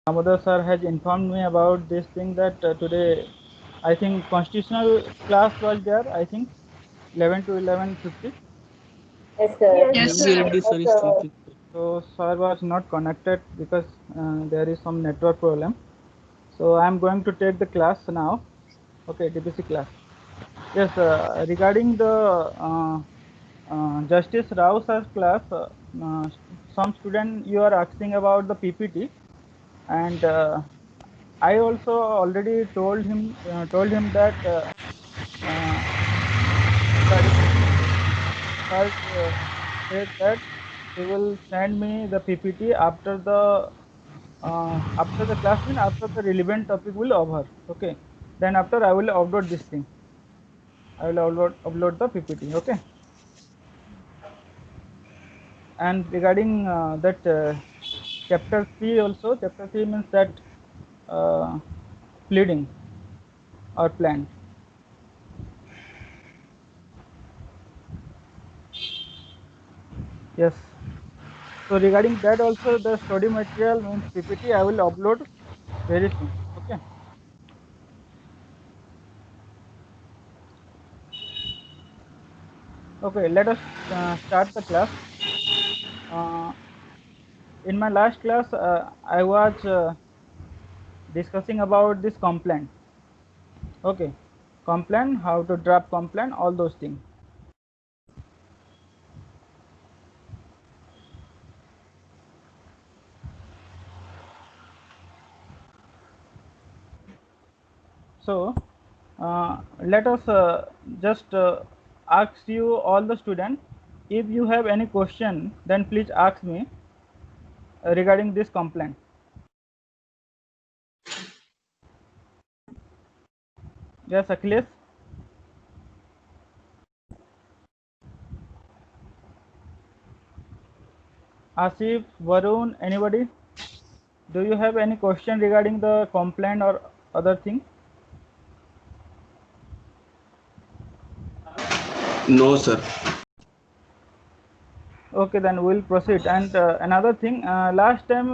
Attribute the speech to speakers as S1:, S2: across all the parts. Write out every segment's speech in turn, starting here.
S1: Damodar sir has informed me about this thing that today, I think constitutional class was there. I think 11 to 11:50.
S2: Yes, sir.
S3: Yes,
S4: Yes,
S3: sir.
S4: Reddy sir is teaching.
S1: So sir was not connected because there is some network problem. So I am going to take the class now. Okay, DPC class. Yes, regarding the Justice Rao sir's class, some student you are asking about the PPT, and I also already told him that uh, sir, sir said that he will send me the PPT after the class, mean after the relevant topic will over. Okay, then after I will upload this thing. I will upload the PPT. Okay. And regarding that chapter 3 also, chapter 3 means that uh, pleading or plan. Yes. So regarding that also, the study material means PPT I will upload very soon. Okay. Okay, let us start the class. Uh, in my last class, I was discussing about this complaint. Okay, complaint, how to draft complaint, all those things. So let us just ask you all the students, if you have any question, then please ask me regarding this complaint. Yes, Achilles. Asif, Varun, anybody? Do you have any question regarding the complaint or other thing?
S5: No, sir.
S1: Okay, then we'll proceed. And another thing, last time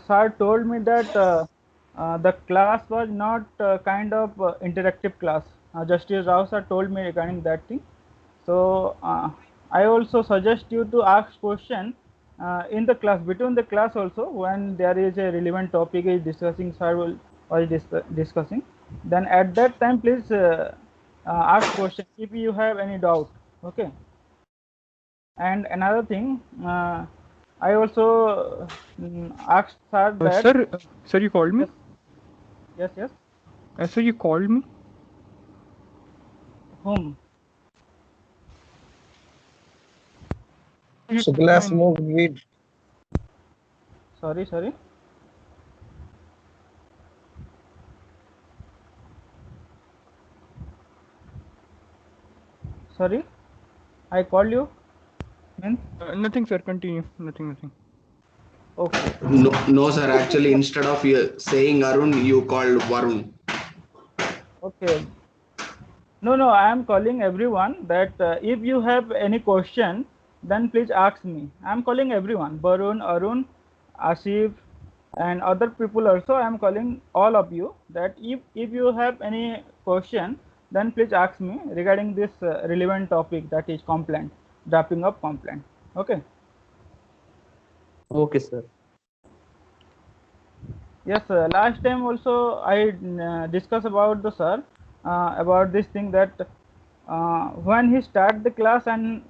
S1: sir told me that the class was not kind of interactive class. Justice Rao sir told me regarding that thing. So I also suggest you to ask question in the class, between the class also, when there is a relevant topic is discussing, sir will was discussing. Then at that time, please ask question if you have any doubt. Okay. And another thing, I also asked sir that.
S6: Sir, you called me?
S1: Yes, yes.
S6: Sir, you called me?
S1: Whom?
S7: Shukla smoke weed.
S1: Sorry, sorry. Sorry, I called you. Means?
S6: Nothing, sir. Continue. Nothing.
S1: Okay.
S5: No, sir. Actually, instead of you saying Arun, you called Varun.
S1: Okay. No, I am calling everyone that if you have any question, then please ask me. I am calling everyone, Barun, Arun, Asif, and other people also. I am calling all of you that if you have any question, then please ask me regarding this relevant topic, that is complaint, drafting of complaint. Okay.
S7: Okay, sir.
S1: Yes, last time also I discussed about the sir about this thing that when he start the class and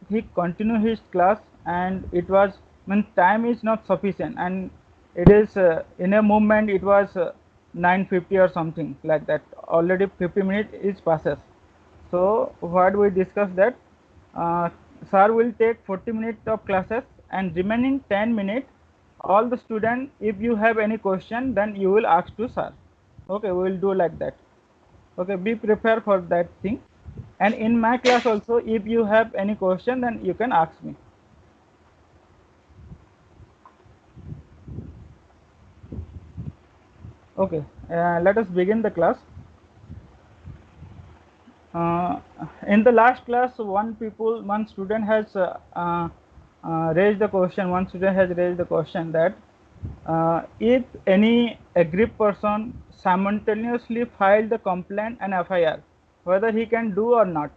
S1: he continue his class, and it was when time is not sufficient, and it is in a moment it was 9:50 or something like that, already 50 minutes is passes. So what we discussed that uh, sir will take 40 minutes of classes, and remaining 10 minutes all the student, if you have any question, then you will ask to sir. Okay, we will do like that. Okay, be prepared for that thing. And in my class also, if you have any question, then you can ask me. Okay, let us begin the class. uh, in the last class, one student has raised the question, one student has raised the question that if any aggrieved person simultaneously filed the complaint and FIR, whether he can do or not.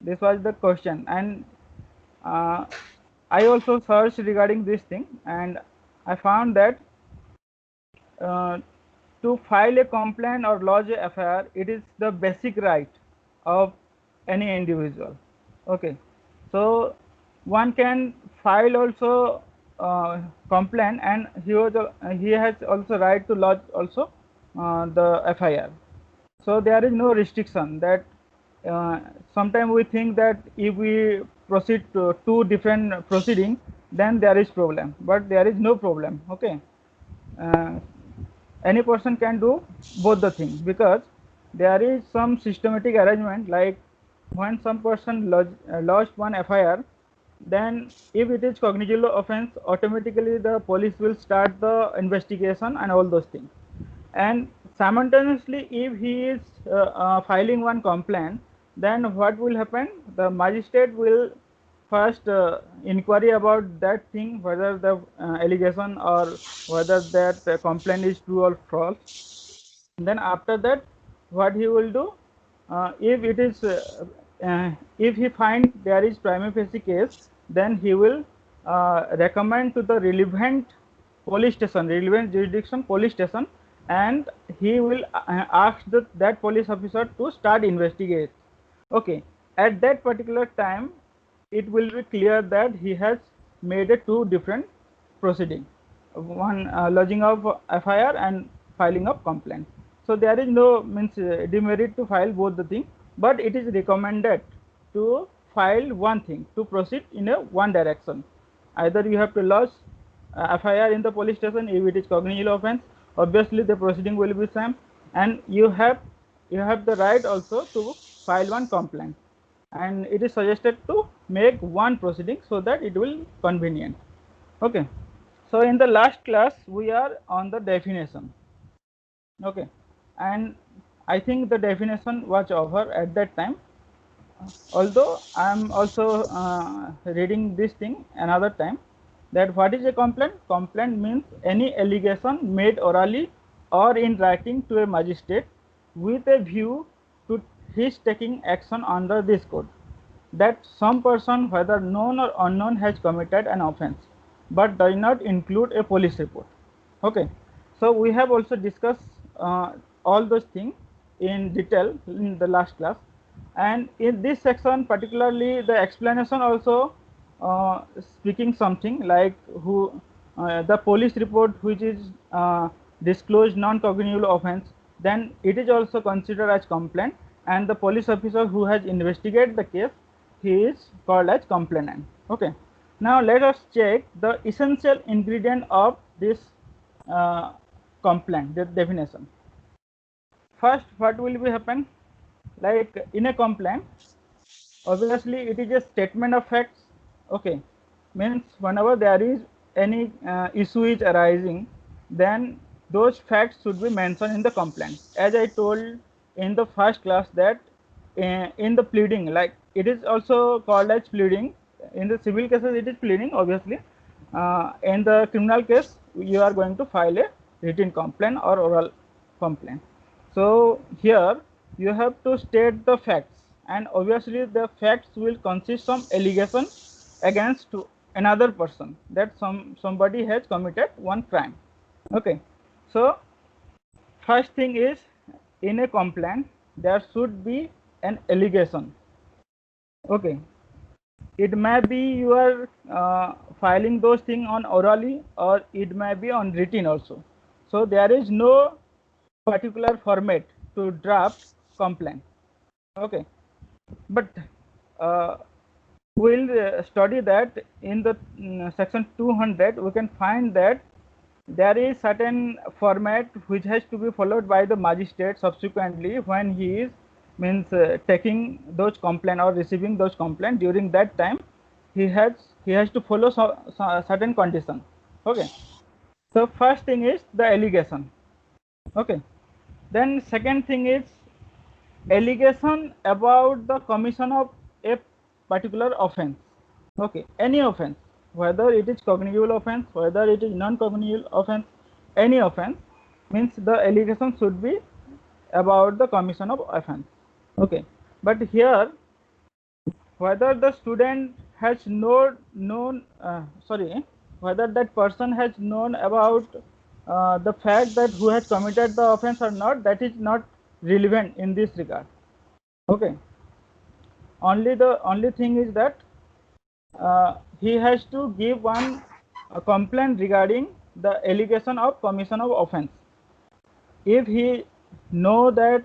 S1: This was the question, and I also searched regarding this thing, and I found that to file a complaint or lodge a FIR, it is the basic right of any individual. Okay, so one can file also complaint, and he has also right to lodge also the FIR. So there is no restriction that sometimes we think that if we proceed to two different proceedings, then there is problem, but there is no problem. Okay, any person can do both the things, because there is some systematic arrangement, like when some person lodged one FIR, then if it is cognizable offense, automatically the police will start the investigation and all those things. And simultaneously, if he is filing one complaint, then what will happen? The magistrate will first inquiry about that thing, whether the allegation or whether that complaint is true or false. Then after that, what he will do, if it is if he find there is prima facie case, then he will recommend to the relevant police station, relevant jurisdiction police station, and he will ask that police officer to start investigate. Okay, at that particular time, it will be clear that he has made a two different proceeding, one lodging of FIR and filing of complaint. So there is no demerit to file both the thing, but it is recommended to file one thing, to proceed in a one direction. Either you have to lodge FIR in the police station if it is cognizable offense. Obviously, the proceeding will be same, and you have the right also to file one complaint. And it is suggested to make one proceeding so that it will convenient. Okay. So in the last class, we are on the definition. Okay, and I think the definition was over at that time. Although I am also reading this thing another time, that what is a complaint? Complaint means any allegation made orally or in writing to a magistrate with a view to his taking action under this code, that some person, whether known or unknown, has committed an offense, but does not include a police report. Okay, so we have also discussed all those things in detail in the last class, and in this section particularly the explanation also speaking something like the police report which is disclosed non-cognizable offense, then it is also considered as complaint, and the police officer who has investigated the case, he is called as complainant. Okay, now let us check the essential ingredient of this complaint, the definition. First, what will be happen? Like in a complaint, obviously it is a statement of facts. Okay, means whenever there is any issue is arising, then those facts should be mentioned in the complaint. As I told in the first class that in the pleading, like it is also called as pleading. In the civil cases it is pleading, obviously. In the criminal case, you are going to file a written complaint or oral complaint. So here you have to state the facts, and obviously the facts will consist some allegation against another person, that somebody has committed one crime. Okay, so first thing is, in a complaint there should be an allegation. Okay, it may be you are filing those things on orally, or it may be on written also. So there is no particular format to draft complaint. Okay, but we'll study that in the section 200. We can find that there is certain format which has to be followed by the magistrate subsequently when he is taking those complaint or receiving those complaint. During that time, he has to follow certain condition. Okay, so first thing is the allegation. Okay, then second thing is allegation about the commission of a particular offense. Okay, any offense. whether it is cognizable offense, whether it is non-cognizable offense, any offense, means the allegation should be about the commission of offense. Okay, but here whether the student has whether that person has known about the fact that who has committed the offense or not, that is not relevant in this regard. Okay, only thing is that he has to give one complaint regarding the allegation of commission of offense. If he know that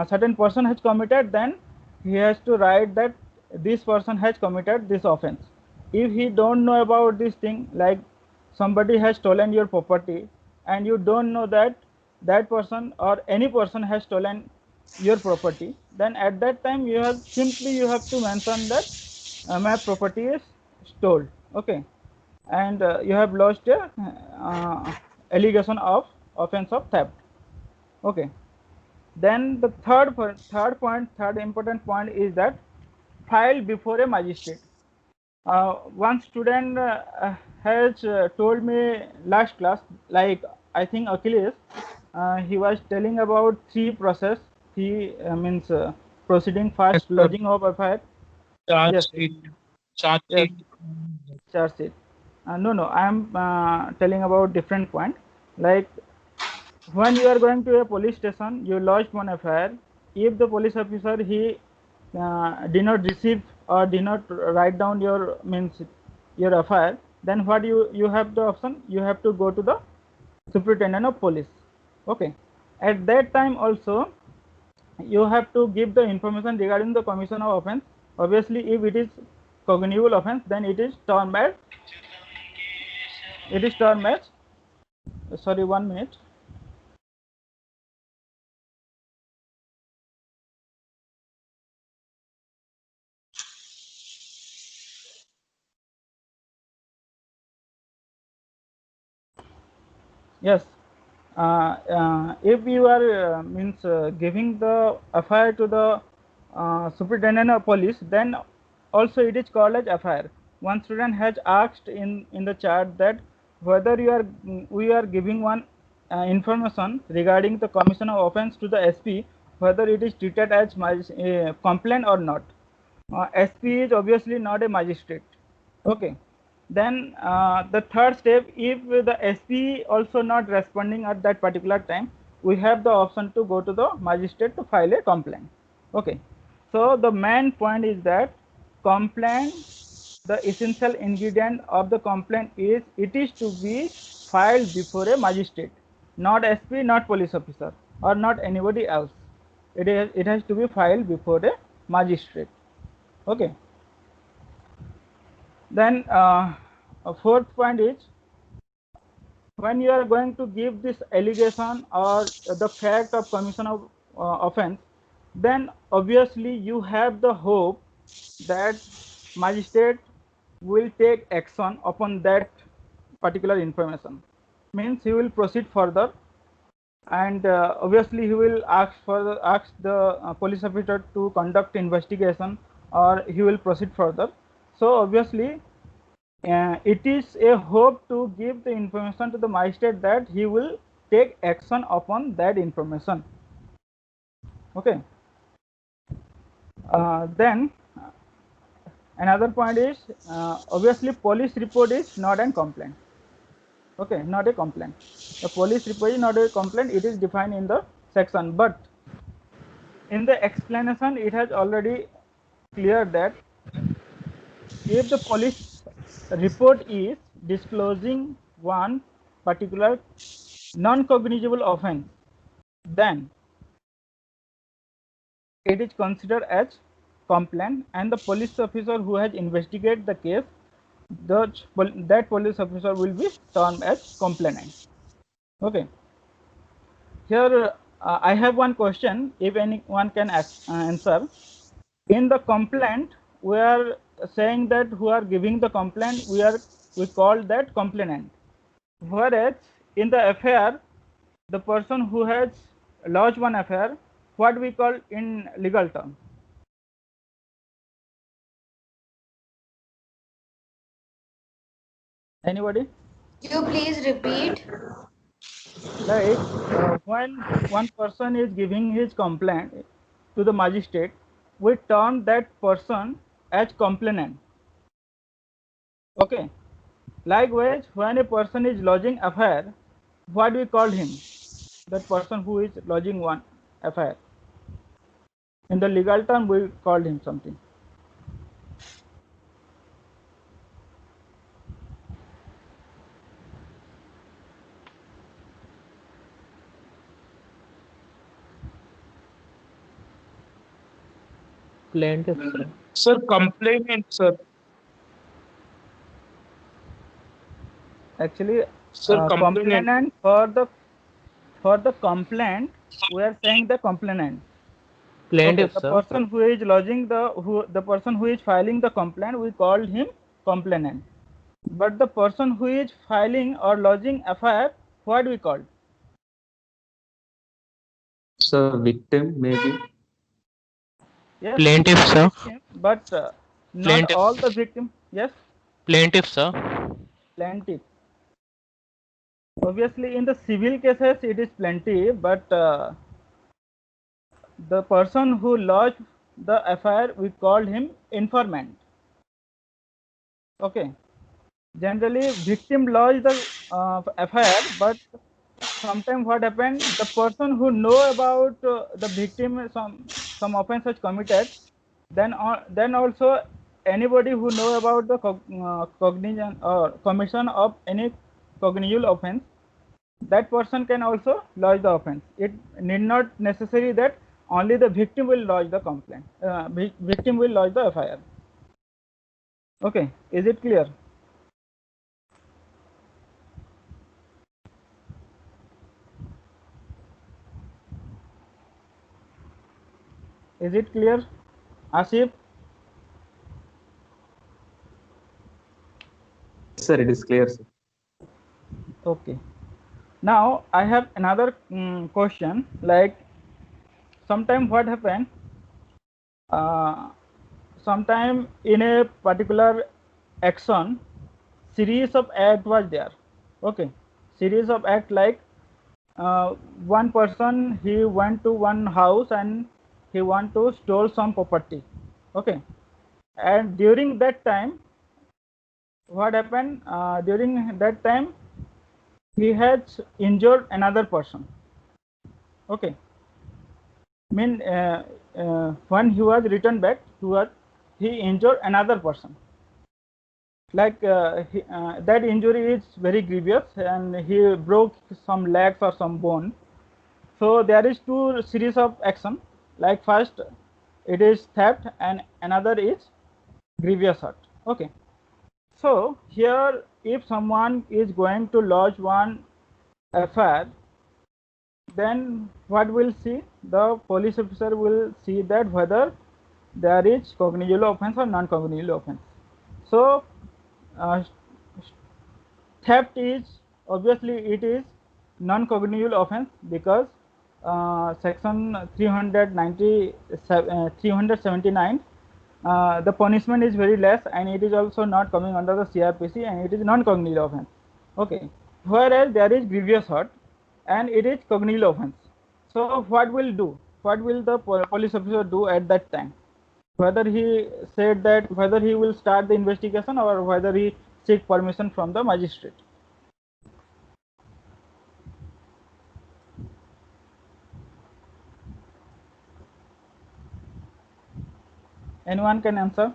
S1: certain person has committed, then he has to write that this person has committed this offense. If he don't know about this thing, like somebody has stolen your property and you don't know that that person or any person has stolen your property, then at that time you have to mention that my property is stolen. Okay, and you have lodged a allegation of offense of theft. Okay, then the third important point is that file before a magistrate. One student has told me last class, like I think Achilles, he was telling about three process. He means proceeding first,
S6: sir.
S1: lodging of FIR.
S3: Charge
S1: Yes,
S3: sheet. Charge
S1: yes,
S3: sheet.
S1: charge sheet. No, I am telling about different point. Like when you are going to a police station, you lodge one FIR. If the police officer he did not receive or did not write down your your FIR, then what you have the option, you have to go to the superintendent of police. Okay, at that time also you have to give the information regarding the commission of offense. Obviously, if it is cognizable offense, then it is termed as sorry, 1 minute. Yes, if you are giving the FIR to the superintendent of police, then also it is called as FIR. One student has asked in the chat that whether we are giving one information regarding the commission of offense to the SP, whether it is treated as complaint or not. SP is obviously not a magistrate. Okay, then the third step, if the SP also not responding at that particular time, we have the option to go to the magistrate to file a complaint. Okay, so the main point is that complaint, the essential ingredient of the complaint is it is to be filed before a magistrate, not SP, not police officer, or not anybody else. It has to be filed before a magistrate. Okay, then a fourth point is when you are going to give this allegation or the fact of commission of offense, then obviously you have the hope that magistrate will take action upon that particular information. Means he will proceed further, and obviously he will ask the police officer to conduct investigation, or he will proceed further. So obviously it is a hope to give the information to the magistrate that he will take action upon that information. Okay, then another point is obviously police report is not a complaint. Okay, not a complaint. The police report is not a complaint, it is defined in the section, but in the explanation it has already clear that if the police report is disclosing one particular non-cognizable offense, then it is considered as complaint, and the police officer who has investigated the case, that police officer will be termed as complainant. Okay, here I have one question, if anyone can answer. In the complaint, we are saying that who are giving the complaint, we call that complainant, whereas in the FIR, the person who has lodged one FIR, what we call in legal term? Anybody?
S2: You please repeat.
S1: Like when one person is giving his complaint to the magistrate, we term that person as complainant. Okay. Likewise, when a person is lodging affair, what we call him? That person who is lodging one affair. In the legal term, we called him something.
S4: Plaintiff, sir.
S3: Sir, complainant, sir.
S1: Actually,
S3: Sir, complainant.
S1: complainant for the complaint, we are saying the complainant. Okay,
S4: Plaintiff,
S1: the
S4: sir.
S1: person who is lodging the person who is filing the complaint, we called him complainant. But the person who is filing or lodging FIR, what we called?
S7: So victim maybe.
S1: Yes,
S4: Plaintiff, sir.
S1: victim, but not
S4: Plaintiff.
S1: all the victim. Yes,
S4: Plaintiff, sir.
S1: plaintiff. Obviously, in the civil cases, it is plaintiff, but the person who lodged the FIR, we called him informant. Okay. Generally, victim lodged the FIR, but sometimes what happened, the person who know about the victim some offense was committed, then also anybody who know about the cognition or commission of any cognizable offense, that person can also lodge the offense. It need not necessary that only the victim will lodge the complaint. Victim will lodge the FIR. Okay, is it clear? Is it clear, Asif?
S7: Sir, it is clear, sir.
S1: Okay. Now I have another question. Like, sometime what happened? Sometime in a particular action, series of act was there. Okay, series of act like one person, he went to one house and he want to steal some property. Okay, and during that time, what happened? During that time, he has injured another person. Okay, mean when he was returned back, he injured another person. Like that injury is very grievous and he broke some legs or some bone. So there is two series of action. Like first, it is theft and another is grievous hurt. Okay. So here, if someone is going to lodge one FIR, then what will see? The police officer will see that whether there is cognizable offense or non-cognizable offense. So theft is obviously it is non-cognizable offense because section 379 the punishment is very less and it is also not coming under the CRPC and it is non-cognizable offense. Okay, whereas there is grievous hurt and it is cognizable offense. So what will do? What will the police officer do at that time? Whether he said that whether he will start the investigation or whether he seek permission from the magistrate. Anyone can answer?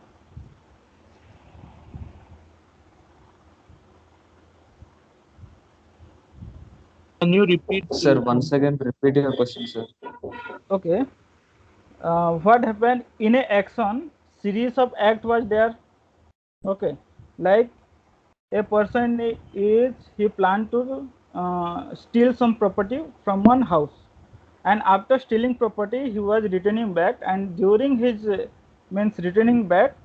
S3: Can you repeat?
S7: Sir, once again, repeat your question, sir.
S1: Okay. What happened in a action? Series of act was there. Okay, like a person is he planned to steal some property from one house, and after stealing property, he was returning back, and during his means returning back,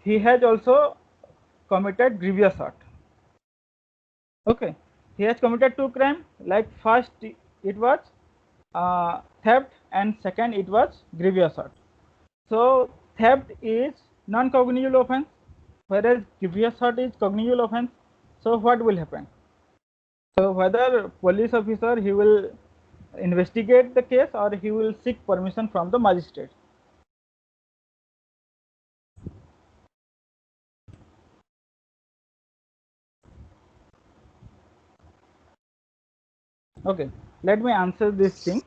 S1: he has also committed grievous hurt. Okay, he has committed two crimes. Like first, it was theft, and second, it was grievous hurt. So theft is non-cognizable offense. whereas grievous hurt is cognizable offense. So what will happen? So whether police officer he will investigate the case or he will seek permission from the magistrate. Okay, let me answer this thing.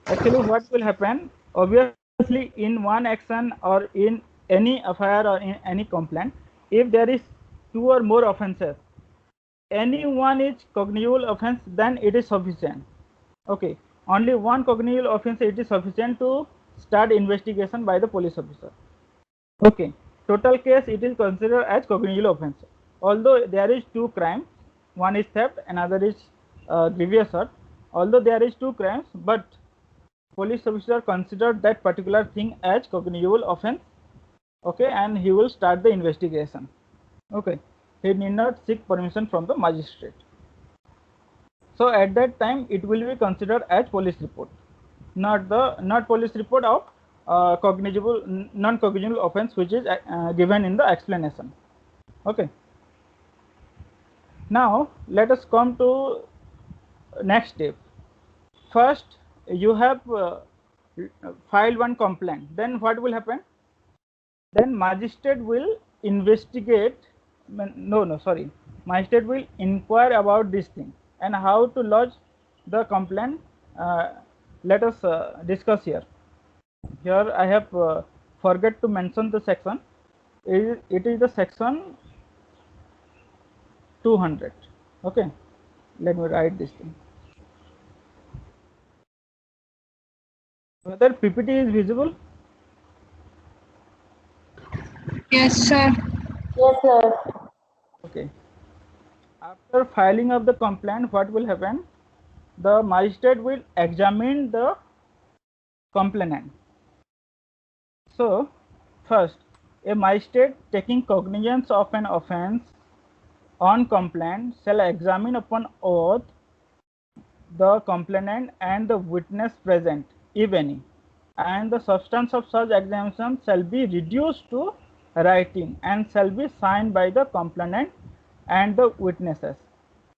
S1: Actually, what will happen? Obviously, in one action or in any FIR or in any complaint, if there is 2 or more offences, any one is cognizable offence, then it is sufficient. Okay, only one cognizable offence it is sufficient to start investigation by the police officer. Okay, total case it is considered as cognizable offence. Although there is 2 crimes, one is theft, another is grievous hurt. Although there is 2 crimes, but police officer considered that particular thing as cognizable offence. Okay, and he will start the investigation. Okay, he need not seek permission from the magistrate. So at that time it will be considered as police report, not police report of cognizable non-cognizable offence which is given in the explanation. Okay, now let us come to next step. First you have filed one complaint, then what will happen? Then magistrate will investigate, magistrate will inquire about this thing and how to lodge the complaint. Let us discuss here. Here I have forget to mention the section. It is the section 200. Okay, let me write this thing. Whether PPT is visible?
S2: Yes, sir.
S8: Yes, sir.
S1: Okay. After filing of the complaint, what will happen? The magistrate will examine the complainant. So, first, a magistrate taking cognizance of an offence on complaint shall examine upon oath the complainant and the witness present, if any, and the substance of such examination shall be reduced to writing and shall be signed by the complainant and the witnesses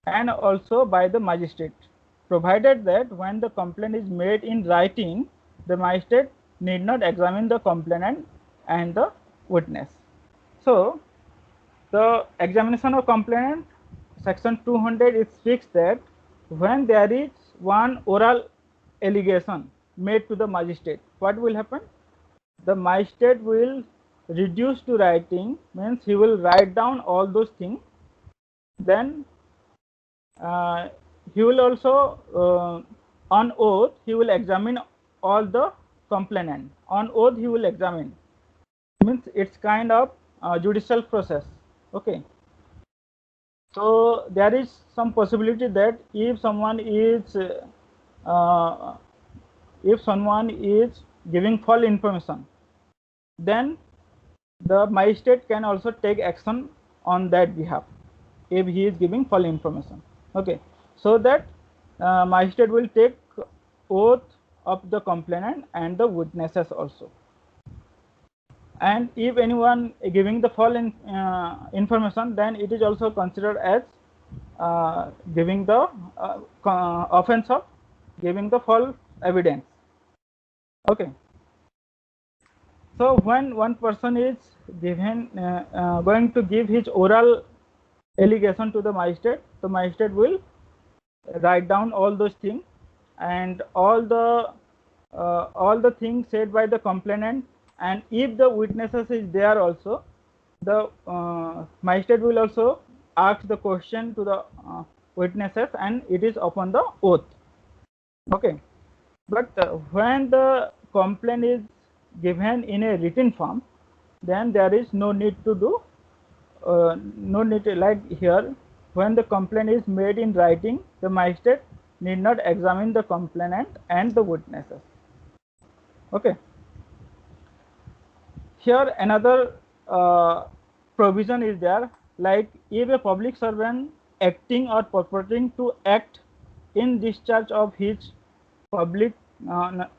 S1: and also by the magistrate, provided that when the complaint is made in writing, the magistrate need not examine the complainant and the witness. So the examination of complainant, section 200 is fixed that when there is one oral allegation made to the magistrate, what will happen? The magistrate will reduce to writing, means he will write down all those things. Then he will also on oath he will examine all the complainant. On oath he will examine, means it's kind of judicial process. Okay, so there is some possibility that if someone is giving false information, then the magistrate can also take action on that behalf if he is giving false information. Okay, so that magistrate will take oath of the complainant and the witnesses also. And if anyone giving the false information, then it is also considered as giving the offense of giving the false evidence. Okay, so when one person is given going to give his oral allegation to the magistrate will write down all those things and all the things said by the complainant, and if the witnesses is there also, the magistrate will also ask the question to the witnesses and it is upon the oath. Okay, but when the complaint is given in a written form, then there is no need to do like here. When the complaint is made in writing, the magistrate need not examine the complainant and the witnesses. Okay, here another provision is there, like if a public servant acting or purporting to act in discharge of his public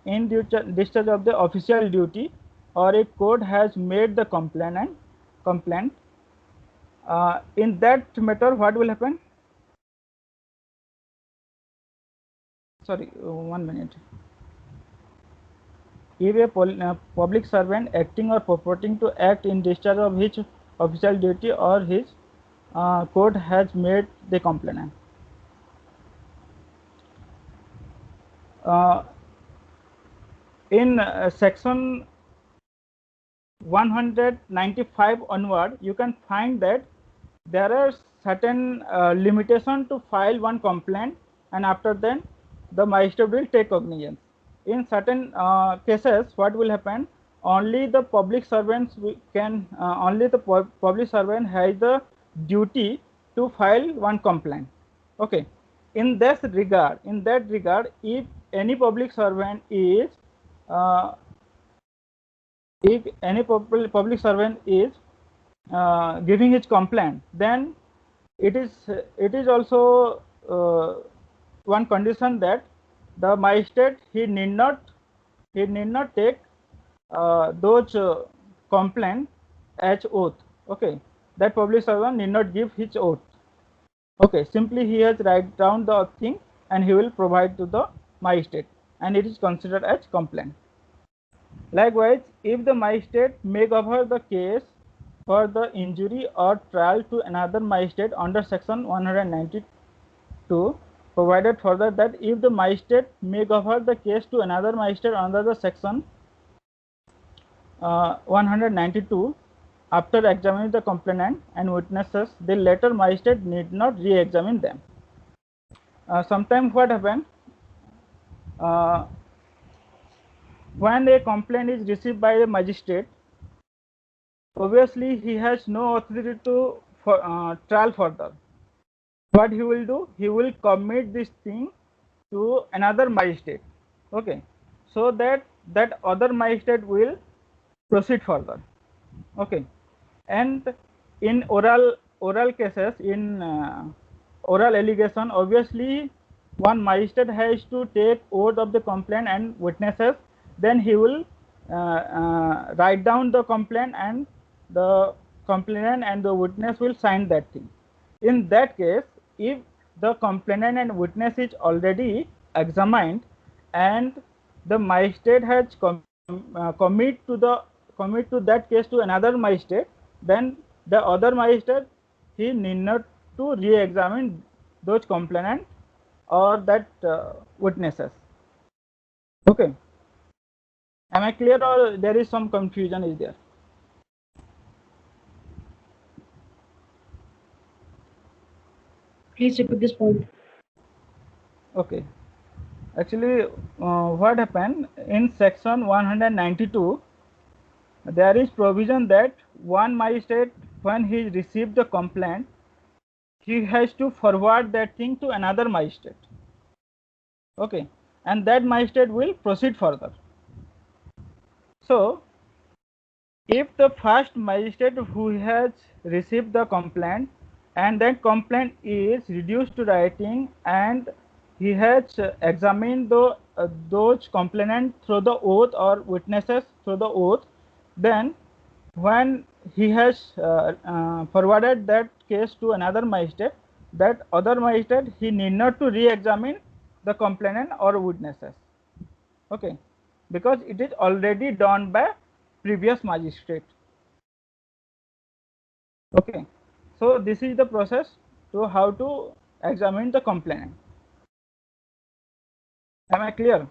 S1: discharge of the official duty, or a court has made the complaint, In that matter, what will happen? Sorry, 1 minute. If a public servant acting or purporting to act in discharge of his official duty or his court has made the complainant. In section 195 onward, you can find that there are certain limitation to file one complaint, and after then the magistrate will take cognizance. In certain cases, what will happen? Only the public servants can only the public servant has the duty to file one complaint. Okay. In that regard, if any public servant is if any public servant is giving his complaint, then it is also one condition that the magistrate he need not take those complaint as oath. Okay, that public servant need not give his oath. Okay, simply he has write down the thing and he will provide to the magistrate, and it is considered as complaint. Likewise, if the magistrate make over the case for the injury or trial to another magistrate under section 192, provided further that if the magistrate make over the case to another magistrate under the section 192, after examining the complainant and witnesses, the latter magistrate need not re-examine them. Sometimes what happens, when a complaint is received by the magistrate, obviously he has no authority to trial further. What he will do? He will commit this thing to another magistrate. Okay, so that other magistrate will proceed further. Okay, and in oral cases, in oral allegation, obviously one magistrate has to take oath of the complaint and witnesses. Then he will write down the complaint, and the complainant and the witness will sign that thing. In that case, if the complainant and witness is already examined and the magistrate has commit to that case to another magistrate, then the other magistrate he need not to re-examine those complainant or that witnesses. Okay, am I clear, or there is some confusion is there?
S2: Please repeat this point.
S1: Okay, actually what happened in section 192, there is provision that one magistrate, when he received the complaint, he has to forward that thing to another magistrate. Okay, and that magistrate will proceed further. So if the first magistrate who has received the complaint and that complaint is reduced to writing and he has examined those complainant through the oath or witnesses through the oath, then when he has forwarded that case to another magistrate, that other magistrate he need not to re-examine the complainant or witnesses. Okay, because it is already done by previous magistrate. Okay, so this is the process to how to examine the complainant. Am I clear?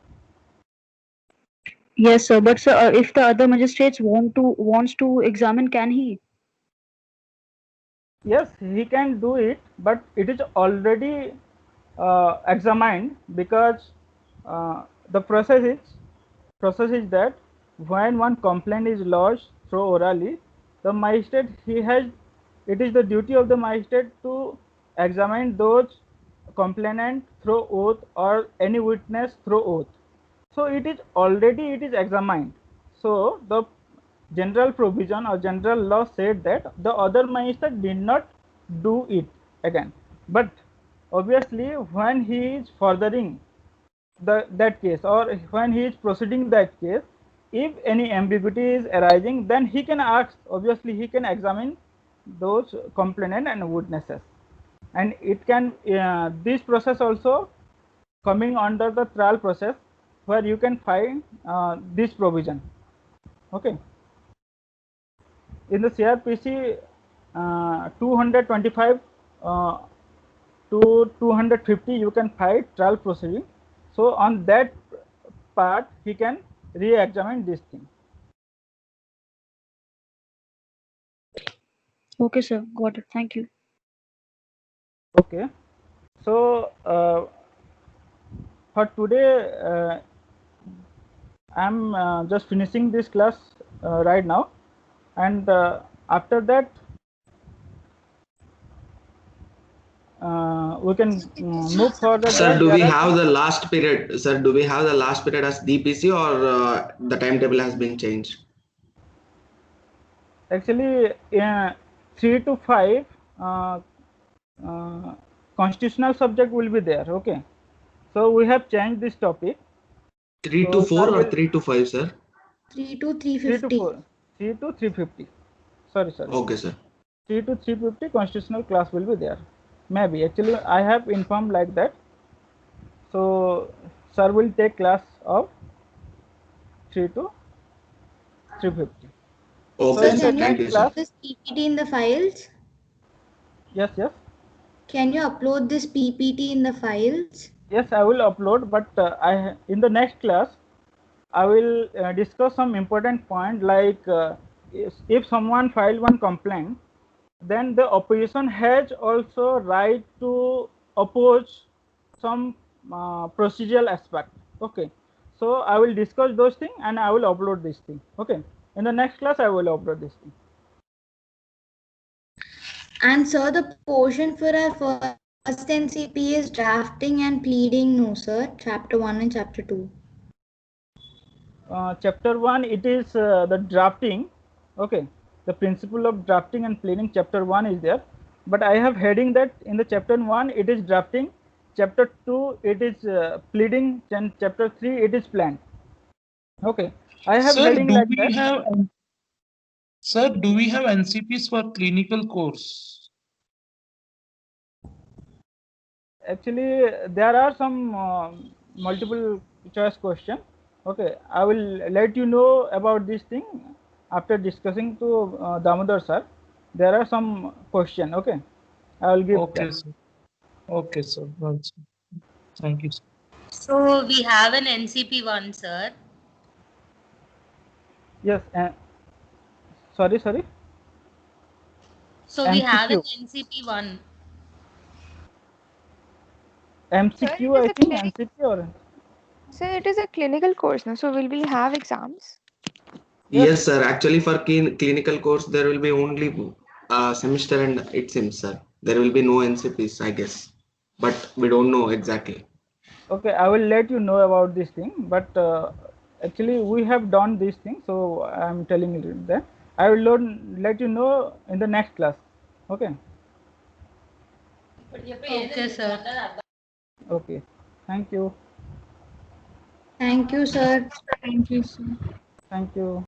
S2: Yes, sir. But sir, if the other magistrates wants to examine, can he?
S1: Yes, he can do it, but it is already examined, because the process is that when one complaint is lodged through orally, the magistrate it is the duty of the magistrate to examine those complainant through oath or any witness through oath. So it is examined. So the general provision or general law said that the other magistrate did not do it again, but obviously when he is furthering that case, or when he is proceeding that case, if any ambiguity is arising, then he can ask, obviously he can examine those complainant and witnesses, and it can this process also coming under the trial process, where you can find this provision. Okay, in the CRPC 225 to 250 you can find trial proceeding. So on that part he can re-examine this thing.
S2: Okay, sir. Got it. Thank you.
S1: Okay, so for today I'm just finishing this class right now, and after that we can move further.
S5: Sir, do we have the last period? Sir, do we have the last period as DPC, or the timetable has been changed?
S1: Actually 3 to 5 constitutional subject will be there. Okay, so we have changed this topic.
S5: 3
S1: So
S5: to 4
S1: sir
S5: or
S1: will-
S5: 3 to 5, sir?
S8: 3 to
S1: 3 to
S8: 350.
S1: 4, 3 to 350. Sorry.
S5: Okay, sir.
S1: 3 to 350 constitutional class will be there. Maybe actually I have informed like that. So sir will take class of 3 to 350.
S5: Okay,
S1: in
S5: sir.
S1: the
S5: Thank
S1: next
S5: you,
S1: class-
S5: sir.
S8: This PPT in the files.
S1: Yes.
S8: Can you upload this PPT in the files?
S1: Yes, I will upload, but in the next class I will discuss some important point, like if someone filed one complaint, then the opposition has also right to oppose some procedural aspect. Okay, so I will discuss those things and I will upload this thing. Okay, in the next class I will upload this thing.
S8: And sir, the portion for our first NCP is drafting and pleading. No, sir. Chapter 1 and chapter 2.
S1: Chapter 1 it is the drafting. Okay, the principle of drafting and pleading, chapter 1 is there, but I have heading that in the chapter 1 it is drafting, chapter 2 it is pleading, and chapter 3 it is plan. Okay, I have
S3: Sir,
S1: heading
S3: do
S1: like
S3: we
S1: that.
S3: have, sir, do we have NCPs for clinical course?
S1: Actually there are some multiple choice question. Okay, I will let you know about this thing after discussing to Damodar sir. There are some question. Okay, I will give
S3: Okay,
S1: that.
S3: sir. Okay, sir. Well, sir. Thank you, sir.
S9: So we have an NCP 1, sir.
S1: Yes. Sorry.
S9: So we have an
S1: MCQ.
S9: NCP 1.
S1: MCQ,
S10: Sir,
S1: I
S10: it is a
S1: think
S10: clinic-
S1: MCQ or
S10: Sir, it is a clinical course now, so will we have exams?
S5: Yes, sir. Actually, for clinical course, there will be only semester and it seems, sir. There will be no NCPs, I guess. But we don't know exactly.
S1: okay. I will let you know about this thing. But actually, we have done this thing, so I am telling you that I will let you know in the next class. Okay.
S9: Okay, sir.
S1: Okay. Thank you.
S8: Thank you, sir.
S2: Thank you, sir.
S1: Thank you.